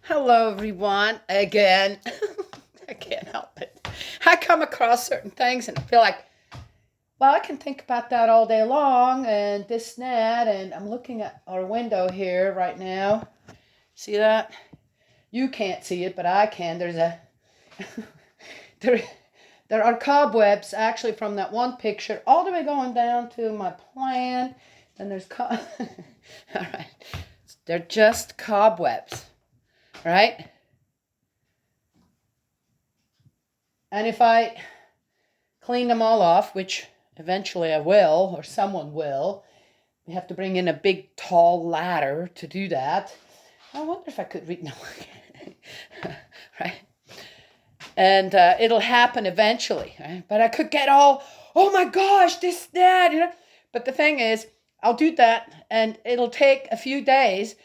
Hello, everyone. Again, I can't help it. I come across certain things and I feel like, well, I can think about that all day long and this and that. And I'm looking at our window here right now. See that? You can't see it, but I can. there, there are cobwebs actually from that one picture all the way going down to my plant. And all right. They're just cobwebs, right? And if I clean them all off, which eventually I will, or someone will, we have to bring in a big tall ladder to do that. I wonder if I could read. No, right? And it'll happen eventually, right? But I could get all, oh my gosh, this, that, you know. But the thing is, I'll do that, and it'll take a few days.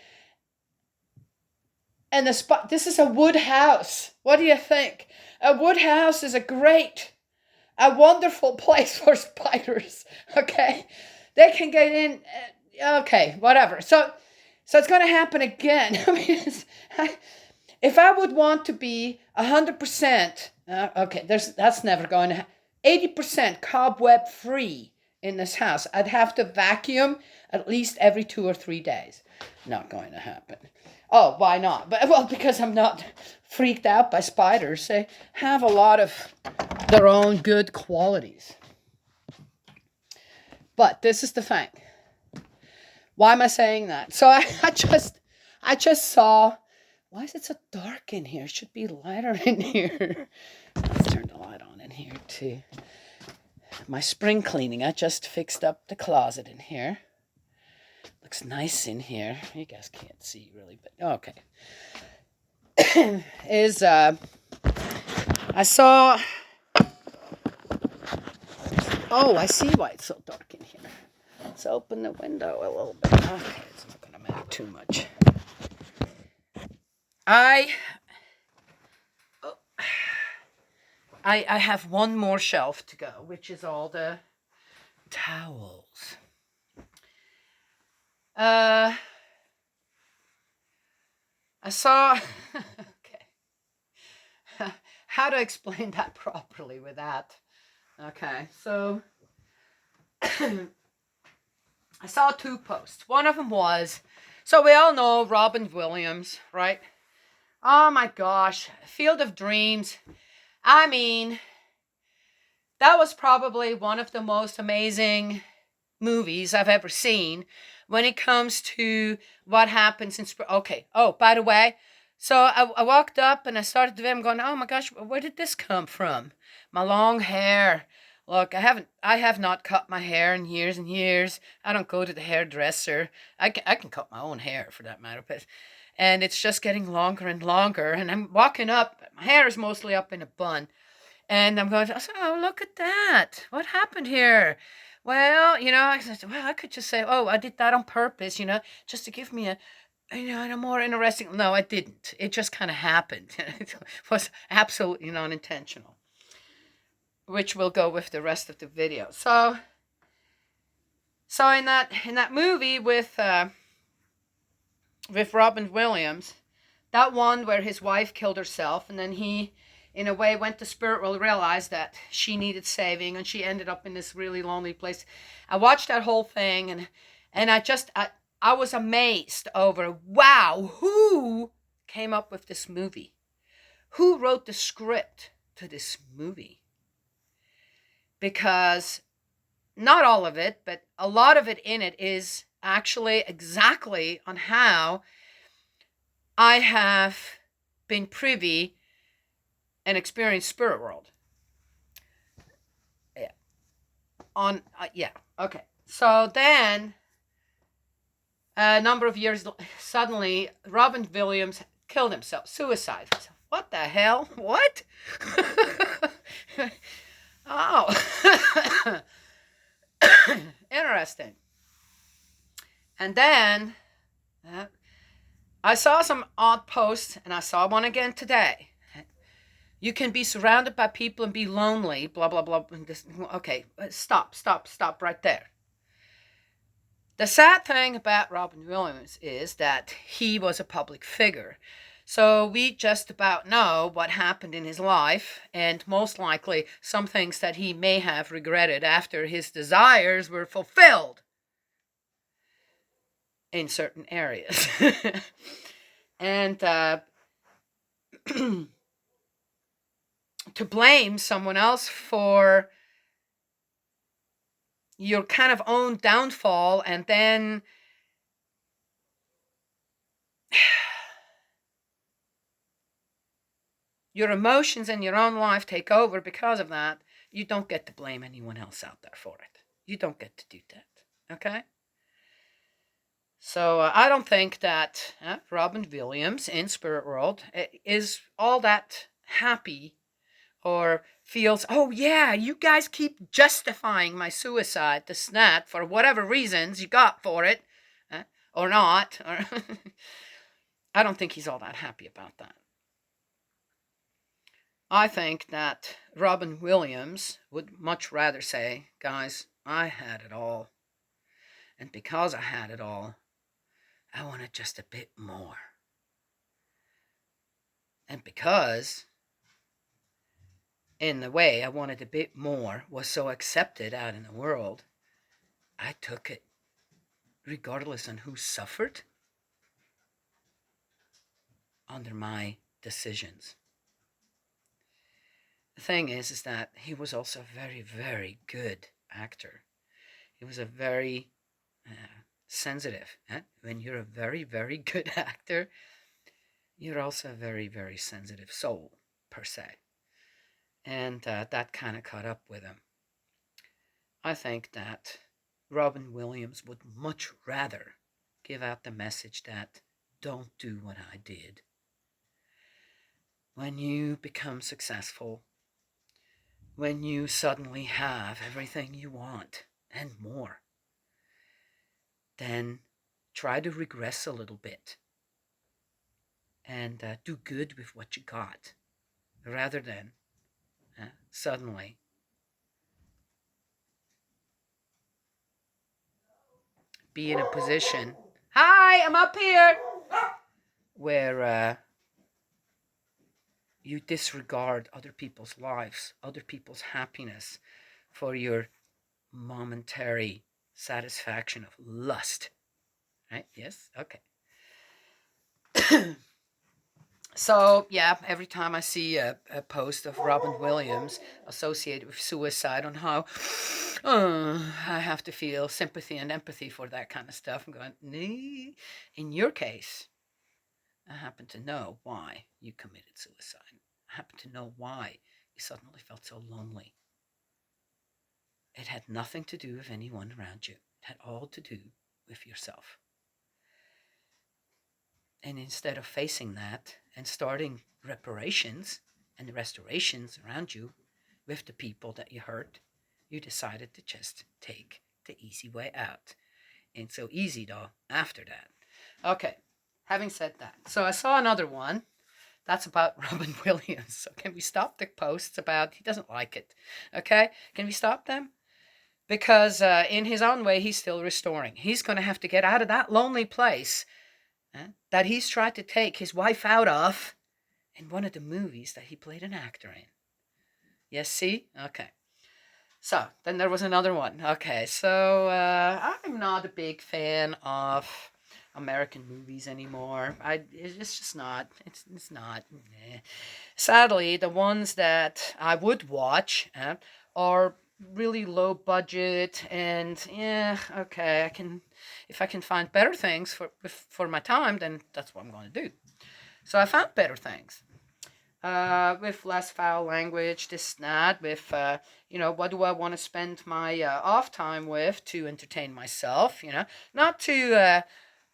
And this is a wood house. What do you think? A wood house is a wonderful place for spiders. Okay, they can get in. Okay, whatever. So it's going to happen again. I mean, if I would want to be 100%, okay, that's never going to. 80% cobweb free in this house. I'd have to vacuum at least every 2 or 3 days. Not going to happen. Oh, why not? Well, because I'm not freaked out by spiders. They have a lot of their own good qualities. But this is the thing. Why am I saying that? So I just saw, why is it so dark in here? It should be lighter in here. Let's turn the light on in here too. My spring cleaning, I just fixed up the closet in here. Looks nice in here. You guys can't see really, but okay. I saw. Oh, I see why it's so dark in here. Let's open the window a little bit. Okay, it's not going to matter too much. I have one more shelf to go, which is all the towels. I saw. Okay. How to explain that properly with that? Okay, so I saw two posts. One of them was, so we all know Robin Williams, right? Oh my gosh, Field of Dreams. I mean, that was probably one of the most amazing movies I've ever seen when it comes to what happens in spring. Okay. Oh, by the way, so I walked up and I started the video. I'm going, oh my gosh, where did this come from? My long hair. Look, I have not cut my hair in years and years. I don't go to the hairdresser. I can cut my own hair for that matter, and it's just getting longer and longer. And I'm walking up. My hair is mostly up in a bun. And I'm going, oh, look at that. What happened here? Well, I said, well, I could just say, oh, I did that on purpose, just to give me a more interesting. No, I didn't. It just kind of happened. It was absolutely non-intentional, which will go with the rest of the video. So in that movie with Robin Williams, that one where his wife killed herself, and then he, in a way, went to spirit world, realized that she needed saving, and she ended up in this really lonely place. I watched that whole thing, and I was amazed over, wow, who came up with this movie? Who wrote the script to this movie? Because not all of it, but a lot of it in it is actually exactly on how I have been privy and experienced spirit world. Yeah. Okay. So then, a number of years, suddenly, Robin Williams killed himself, suicide. What the hell? What? Oh. Interesting. And then, I saw some odd posts, and I saw one again today. You can be surrounded by people and be lonely, blah, blah, blah. Okay, stop right there. The sad thing about Robin Williams is that he was a public figure. So we just about know what happened in his life, and most likely some things that he may have regretted after his desires were fulfilled in certain areas. And to blame someone else for your kind of own downfall, and then your emotions and your own life take over because of that, you don't get to blame anyone else out there for it. You don't get to do that. Okay? So I don't think that Robin Williams in Spirit World is all that happy or feels, oh yeah, you guys keep justifying my suicide, this and that, for whatever reasons you got for it, or not. Or I don't think he's all that happy about that. I think that Robin Williams would much rather say, guys, I had it all. And because I had it all, I wanted just a bit more. And because, in the way I wanted a bit more was so accepted out in the world, I took it, regardless on who suffered under my decisions. The thing is that he was also a very, very good actor. He was a very sensitive. When you're a very, very good actor, you're also a very, very sensitive soul, per se. And that kind of caught up with him. I think that Robin Williams would much rather give out the message that don't do what I did. When you become successful, when you suddenly have everything you want and more, then try to regress a little bit and do good with what you got, rather than suddenly be in a position, hi, I'm up here, where you disregard other people's lives, other people's happiness for your momentary satisfaction of lust. Right? Yes? Okay. So, yeah, every time I see a post of Robin Williams associated with suicide, on how I have to feel sympathy and empathy for that kind of stuff, I'm going, nee. In your case, I happen to know why you committed suicide. I happen to know why you suddenly felt so lonely. It had nothing to do with anyone around you. It had all to do with yourself. And instead of facing that and starting reparations and restorations around you with the people that you hurt, you decided to just take the easy way out. And so easy, though, after that. Okay, having said that, so I saw another one that's about Robin Williams. So can we stop the posts about he doesn't like it? Okay, can we stop them? Because in his own way, he's still restoring. He's going to have to get out of that lonely place that he's tried to take his wife out of in one of the movies that he played an actor in. Yes, see? Okay. So, then there was another one. Okay, so I'm not a big fan of American movies anymore. It's just not. It's not. Sadly, the ones that I would watch are really low budget, and yeah, okay, if I can find better things for my time, then that's what I'm going to do. So I found better things. With less foul language, this, that, with, what do I want to spend my off time with to entertain myself, not to,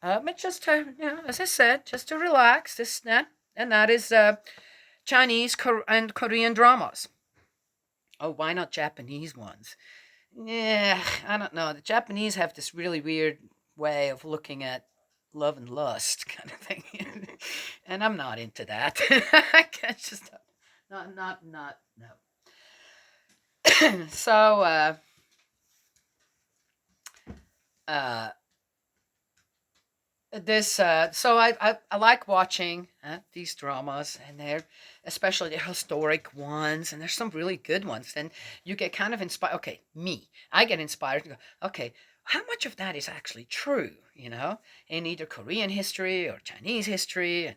but just to, as I said, just to relax, this, that, and that is Chinese and Korean dramas. Oh, why not Japanese ones? Yeah, I don't know. The Japanese have this really weird way of looking at love and lust kind of thing, and I'm not into that. I can't just not no. So uh, this so I like watching these dramas, and they're especially the historic ones, and there's some really good ones. And you get kind of inspired. Okay, me, I get inspired to go, okay, how much of that is actually true, in either Korean history or Chinese history?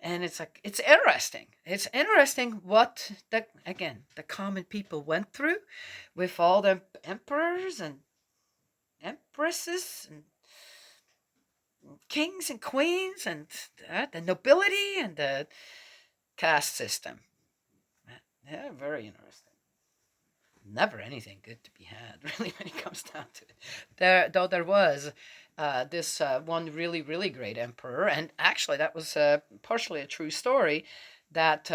And it's like, it's interesting what the common people went through with all the emperors and empresses and kings and queens and the nobility and the caste system. Yeah, very interesting. Never anything good to be had, really, when it comes down to it. There was this one really, really great emperor, and actually that was partially a true story, that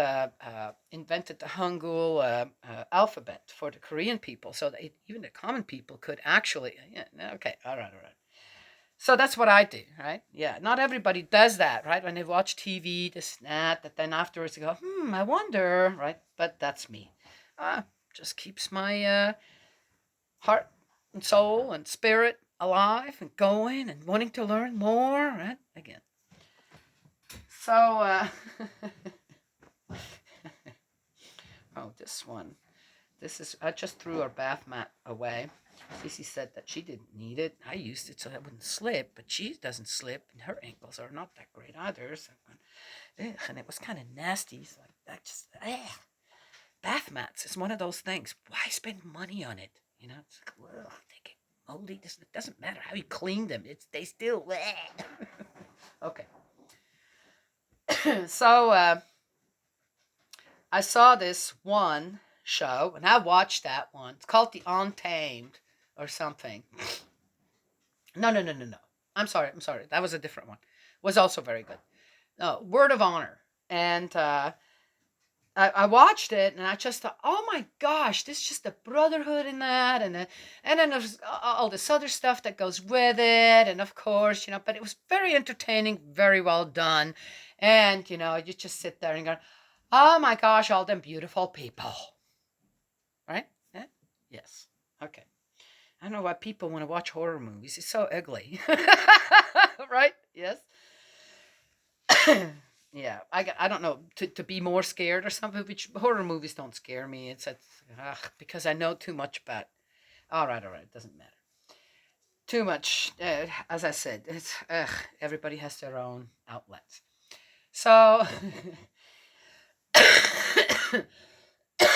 invented the Hangul alphabet for the Korean people, so that even the common people could actually. Yeah, okay, all right, all right. So that's what I do, right? Yeah, not everybody does that, right? When they watch TV, this, that then afterwards they go, I wonder, right? But that's me. Just keeps my heart and soul and spirit alive and going and wanting to learn more, right? Again. So, oh, this one. This is, I just threw our bath mat away. Cece said that she didn't need it. I used it so that it wouldn't slip, but she doesn't slip, and her ankles are not that great either. So, and it was kind of nasty. So I just, bath mats is one of those things. Why spend money on it? It's like, well, they get moldy. It doesn't matter how you clean them. They still. Okay. So I saw this one show, and I watched that one. It's called The Untamed or something. No. I'm sorry. That was a different one. Was also very good. No, Word of Honor. And I watched it, and I just thought, oh my gosh, this is just the brotherhood in that, and then there's all this other stuff that goes with it, and of course, but it was very entertaining, very well done, and you just sit there and go, oh my gosh, all them beautiful people, right? Yeah? Yes. Okay. I don't know why people want to watch horror movies. It's so ugly, right? Yes. Yeah, I don't know, to be more scared or something, which horror movies don't scare me. It's because I know too much about. All right, it doesn't matter. Too much, as I said, it's everybody has their own outlets. So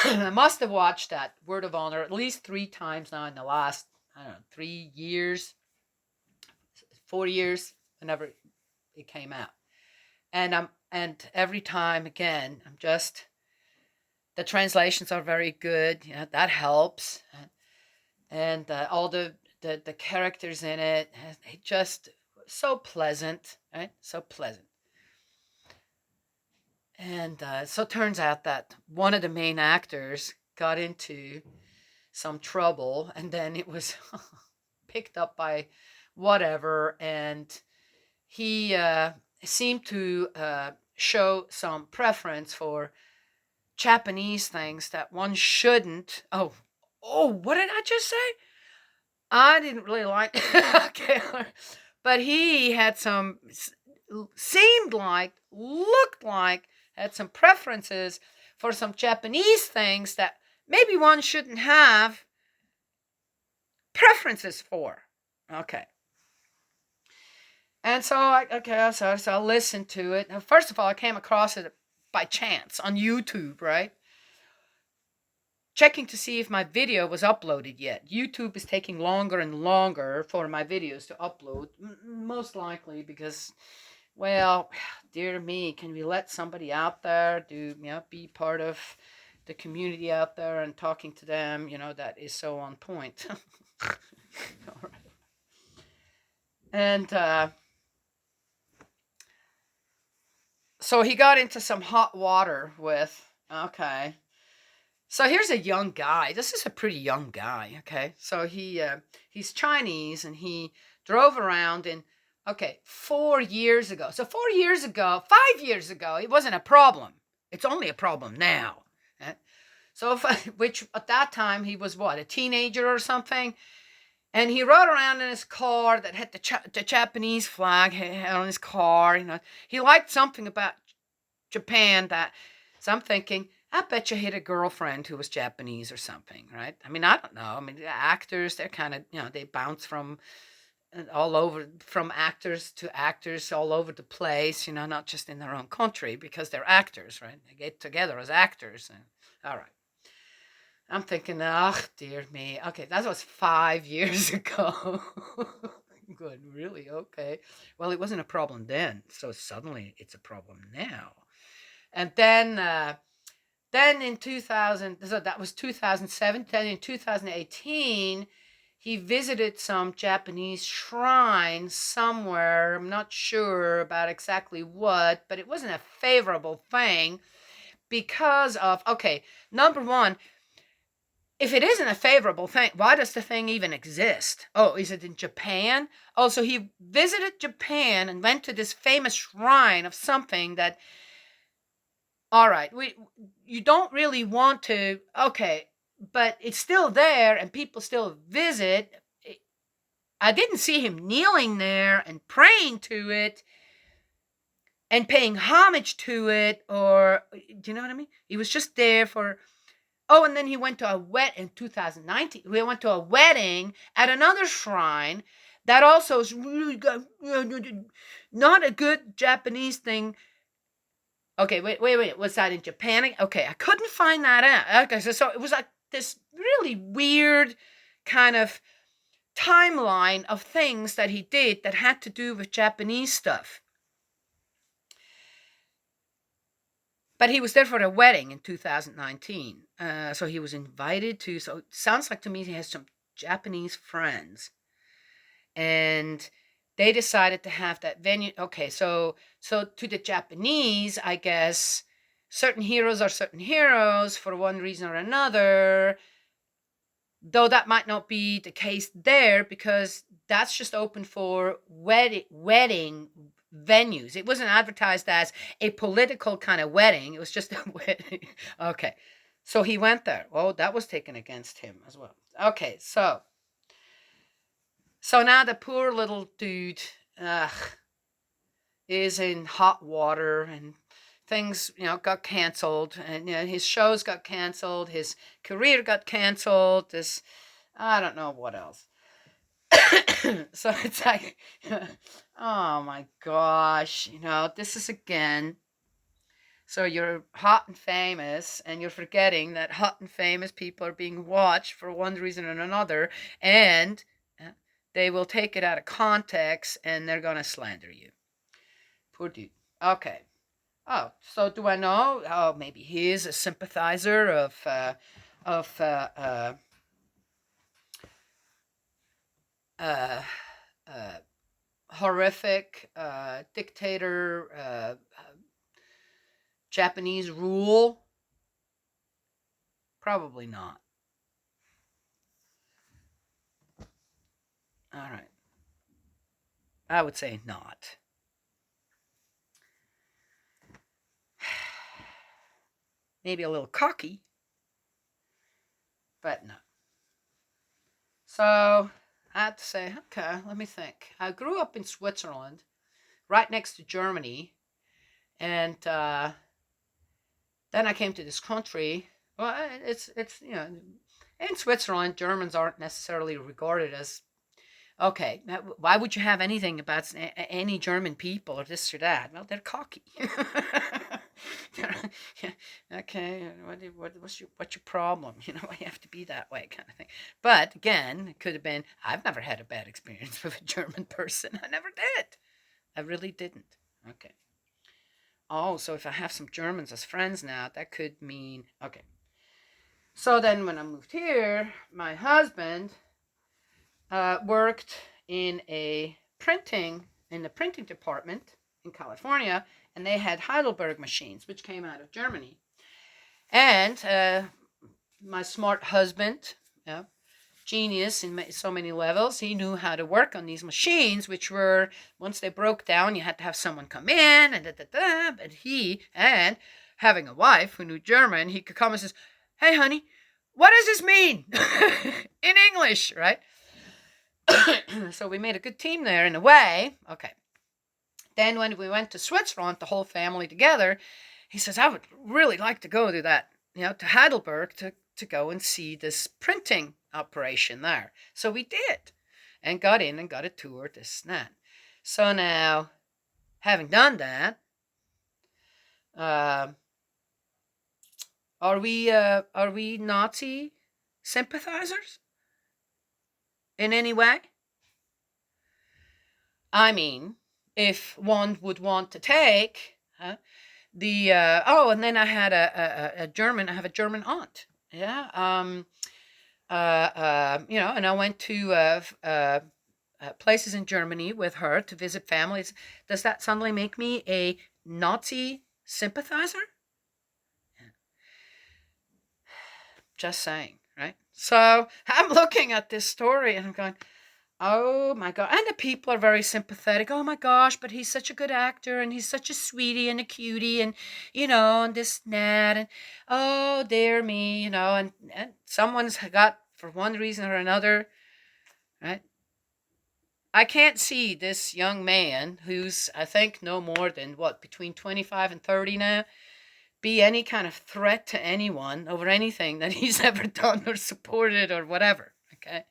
I must have watched that Word of Honor at least 3 times now in the last, I don't know, 3 years, 4 years, whenever it came out. And every time again, I'm just, the translations are very good. That helps, and all the characters in it, just so pleasant, right? So pleasant. And so it turns out that one of the main actors got into some trouble, and then it was picked up by whatever, and he seemed to show some preference for Japanese things that one shouldn't. Oh, what did I just say? I didn't really like okay, but he had some, seemed like, looked like, had some preferences for some Japanese things that maybe one shouldn't have preferences for. Okay. And so I listened to it. Now, first of all, I came across it by chance on YouTube, right? Checking to see if my video was uploaded yet. YouTube is taking longer and longer for my videos to upload, most likely because, well, dear me, can we let somebody out there be part of the community out there and talking to them, that is so on point. All right. And so he got into some hot water with, okay. So here's a young guy. This is a pretty young guy, okay? So he's Chinese, and he drove around in, 4 years ago. So 4 years ago, 5 years ago, it wasn't a problem. It's only a problem now. So which at that time he was what, a teenager or something? And he rode around in his car that had the Japanese flag on his car. He liked something about Japan that. So I'm thinking, I bet you he had a girlfriend who was Japanese or something, right? I mean, I don't know. I mean, the actors, they're kind of, they bounce from all over, from actors to actors all over the place, not just in their own country, because they're actors, right? They get together as actors. All right. I'm thinking, oh, dear me. Okay, that was 5 years ago. Good, really? Okay. Well, it wasn't a problem then, so suddenly it's a problem now. And then in 2000, so that was 2007. Then in 2018, he visited some Japanese shrine somewhere. I'm not sure about exactly what, but it wasn't a favorable thing because of, okay, number one, if it isn't a favorable thing, why does the thing even exist? Oh, is it in Japan? Oh, so he visited Japan and went to this famous shrine of something that, all right, you don't really want to, okay, but it's still there and people still visit. I didn't see him kneeling there and praying to it and paying homage to it, or, do you know what I mean? He was just there for. Oh, and then he went to a in 2019. We went to a wedding at another shrine that also is really not a good Japanese thing. Okay, wait. Was that in Japan? Okay, I couldn't find that out. Okay, so it was like this really weird kind of timeline of things that he did that had to do with Japanese stuff. But he was there for a wedding in 2019. So he was invited to. So it sounds like to me he has some Japanese friends. And they decided to have that venue. Okay, so to the Japanese, I guess, certain heroes are certain heroes for one reason or another. Though that might not be the case there because that's just open for wedding venues. It wasn't advertised as a political kind of wedding. It was just a wedding. Okay. So he went there. Oh, that was taken against him as well. Okay, so now the poor little dude is in hot water and things, got canceled, and his shows got canceled, his career got canceled, I don't know what else. So it's like, oh my gosh, this is again. So you're hot and famous, and you're forgetting that hot and famous people are being watched for one reason or another, and they will take it out of context, and they're going to slander you. Poor dude. Okay. Oh, so do I know? Oh, maybe he is a sympathizer of horrific dictator Japanese rule. Probably not. All right. I would say not. Maybe a little cocky, but no. So I had to say, okay, let me think. I grew up in Switzerland, right next to Germany, and then I came to this country. Well, it's in Switzerland, Germans aren't necessarily regarded as okay. Why would you have anything about any German people or this or that? Well, they're cocky. Okay, what's your problem? Why you have to be that way, kind of thing. But again, it could have been. I've never had a bad experience with a German person. I never did. I really didn't. Okay. Oh, so if I have some Germans as friends now, that could mean okay. So then, when I moved here, my husband worked in the printing department in California, and they had Heidelberg machines, which came out of Germany. And my smart husband, genius in so many levels, he knew how to work on these machines, which were, once they broke down, you had to have someone come in, and But and having a wife who knew German, he could come and says, "Hey, honey, what does this mean?" In English, right? So we made a good team there in a way. Okay. Then when we went to Switzerland, the whole family together, he says, I would really like to go to that, to Heidelberg to go and see this printing operation there. So we did and got in and got a tour, this and that. So now, having done that, uh, are we Nazi sympathizers in any way? I mean, if one would want to take the and then I had a German. I have a German aunt. Yeah. And I went to places in Germany with her to visit families. Does that suddenly make me a Nazi sympathizer? Just saying, right? So I'm looking at this story and I'm going, oh my God. And the people are very sympathetic. Oh my gosh, but he's such a good actor and he's such a sweetie and a cutie and, and this and that. And oh, dear me, and someone's got, for one reason or another, right? I can't see this young man who's, I think, no more than between 25 and 30 now, be any kind of threat to anyone over anything that he's ever done or supported or whatever. Okay.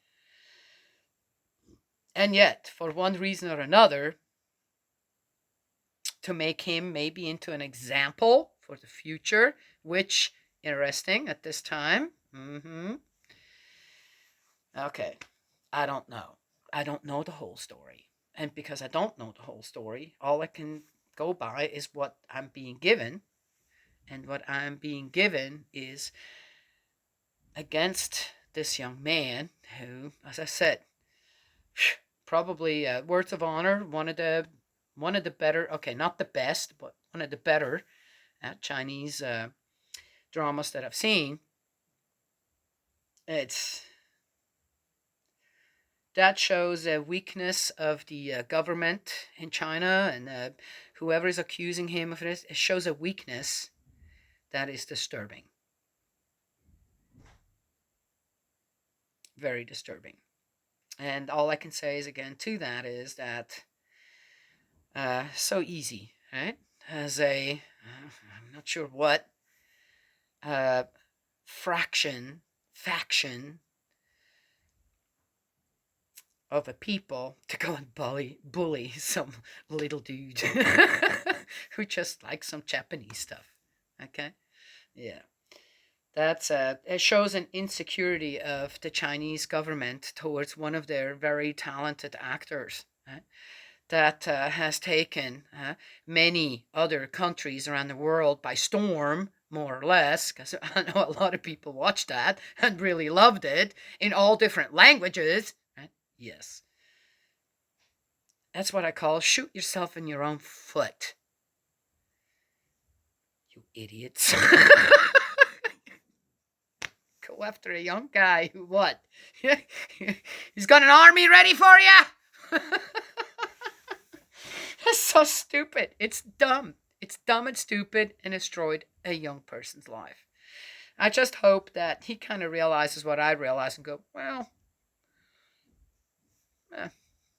And yet, for one reason or another, to make him maybe into an example for the future, which, interesting at this time. Okay. I don't know. I don't know the whole story. And because I don't know the whole story, all I can go by is what I'm being given. And what I'm being given is against this young man who, as I said, probably words of honor, one of the better, okay, not the best, but one of the better Chinese dramas that I've seen. That shows a weakness of the government in China, and whoever is accusing him of this, it shows a weakness that is disturbing. Very disturbing. And all I can say is, again, to that is that so easy, right? As I'm not sure what faction of a people to go and bully some little dude who just likes some Japanese stuff. Okay? Yeah. That's it shows an insecurity of the Chinese government towards one of their very talented actors, right? That has taken many other countries around the world by storm, more or less, because I know a lot of people watched that and really loved it in all different languages. Right? Yes. That's what I call shoot yourself in your own foot. You idiots. Go after a young guy who what? He's got an army ready for you? That's so stupid. It's dumb. It's dumb and stupid and destroyed a young person's life. I just hope that he kind of realizes what I realize and go, well,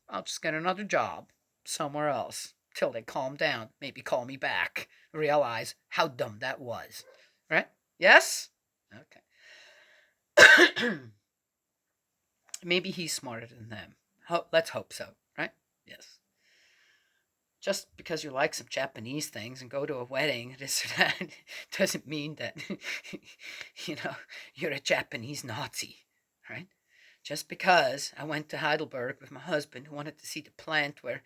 I'll just get another job somewhere else till they calm down. Maybe call me back. Realize how dumb that was. Right? Yes? Okay. Maybe he's smarter than them. Let's hope so. Right? Yes. Just because you like some Japanese things and go to a wedding, this or that, doesn't mean that, you're a Japanese Nazi, right? Just because I went to Heidelberg with my husband who wanted to see the plant where,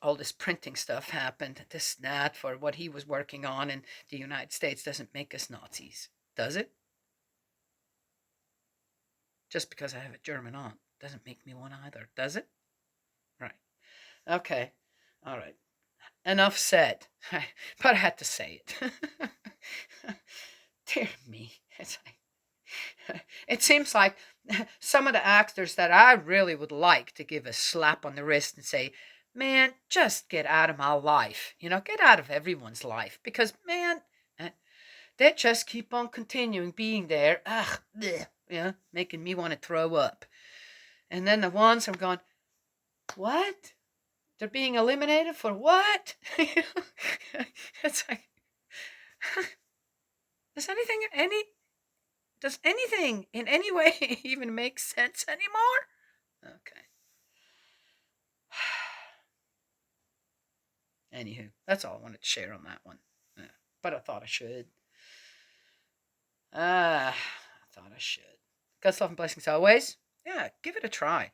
all this printing stuff happened, this and that, for what he was working on in the United States doesn't make us Nazis, does it? Just because I have a German aunt doesn't make me one either, does it? Right. Okay. All right. Enough said. But I had to say it. Dear me. It seems like some of the actors that I really would like to give a slap on the wrist and say, man, just get out of my life. Get out of everyone's life. Because, man, they just keep on continuing being there. Ugh, bleh, making me want to throw up. And then the ones I'm going, what? They're being eliminated for what? It's like, does anything in any way even make sense anymore? Okay. Anywho, that's all I wanted to share on that one. Yeah, but I thought I should. I thought I should. God's love and blessings always. Yeah, give it a try.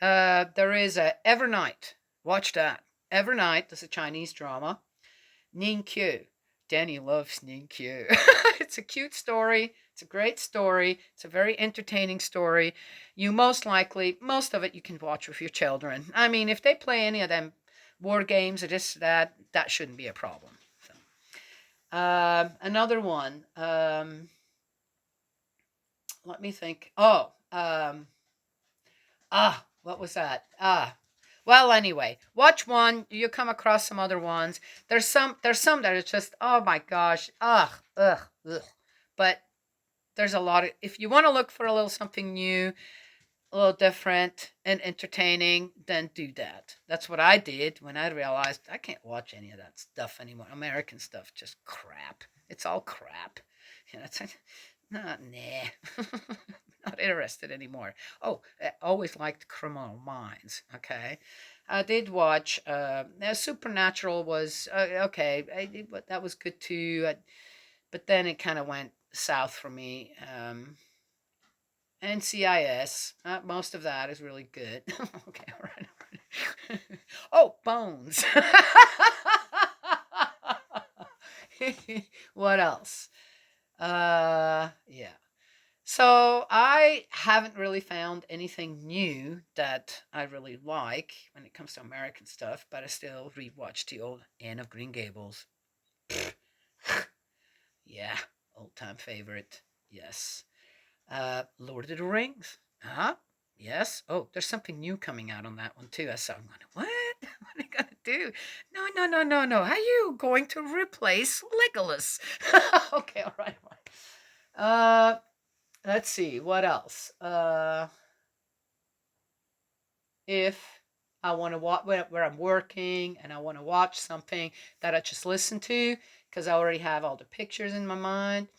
There is a Evernight. Watch that. Evernight. This is a Chinese drama. Ning Q. Danny loves Ning Q. It's a cute story. It's a great story. It's a very entertaining story. You most of it you can watch with your children. I mean, if they play any of them war games or this, that shouldn't be a problem. So, another one. Let me think. Oh, what was that? Well, anyway, watch one. You come across some other ones. There's some that are just, oh my gosh, ugh. But there's a lot of. If you want to look for a little something new, a little different and entertaining, then do that. That's what I did when I realized I can't watch any of that stuff anymore. American stuff, just crap. It's all crap. You know, it's nah. Not interested anymore. Oh, I always liked Criminal Minds. Okay, I did watch. Supernatural was okay. That was good too. But then it kind of went south for me. NCIS. Most of that is really good. Okay, all right. Oh, Bones. What else? Yeah. So I haven't really found anything new that I really like when it comes to American stuff, but I still rewatch the old Anne of Green Gables. Yeah, old time favorite. Yes. Lord of the Rings. Huh? Yes. Oh, there's something new coming out on that one too. I saw. I'm going, what? What are you gonna do? No. How are you going to replace Legolas? Okay, all right. Let's see what else. If I want to watch where I'm working and I want to watch something that I just listen to because I already have all the pictures in my mind.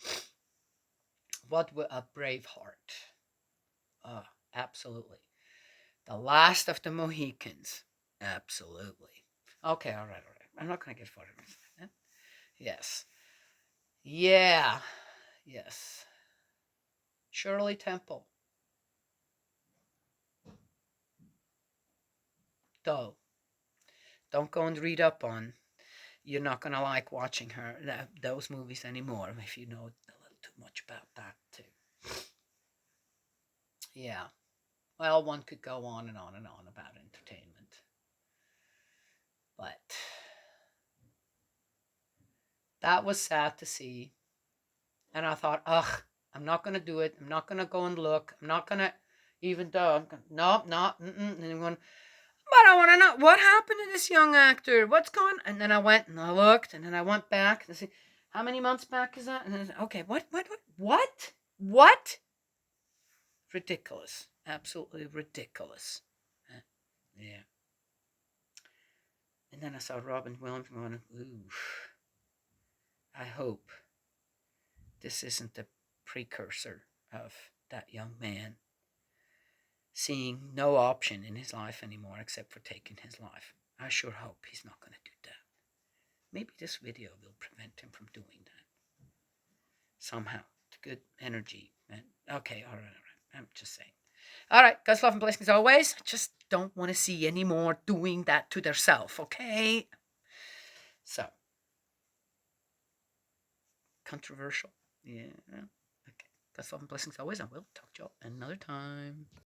What would a Braveheart? Oh, absolutely. The Last of the Mohicans. Absolutely. Okay, all right. I'm not going to get further. Yes. Yeah. Yes. Shirley Temple. Though. Don't go and read up on. You're not going to like watching those movies anymore if you know a little too much about that too. Yeah. Well, one could go on and on and on about entertainment. But that was sad to see. And I thought, ugh, I'm not going to do it. I'm not going to go and look. I'm not going to, even though I'm going, no. And I'm going, but I want to know what happened to this young actor. What's going on? And then I went and I looked and then I went back and I said, how many months back is that? And then I said, okay, what? Ridiculous. Absolutely ridiculous. Yeah. And then I saw Robin Williams going, ooh, I hope this isn't the precursor of that young man seeing no option in his life anymore except for taking his life. I sure hope he's not going to do that. Maybe this video will prevent him from doing that. Somehow. It's good energy. Okay, all right. I'm just saying. All right, God's love and blessings always. I just don't want to see any more doing that to themselves, okay? So, controversial. Yeah. Okay. God's love and blessings always. I will talk to y'all another time.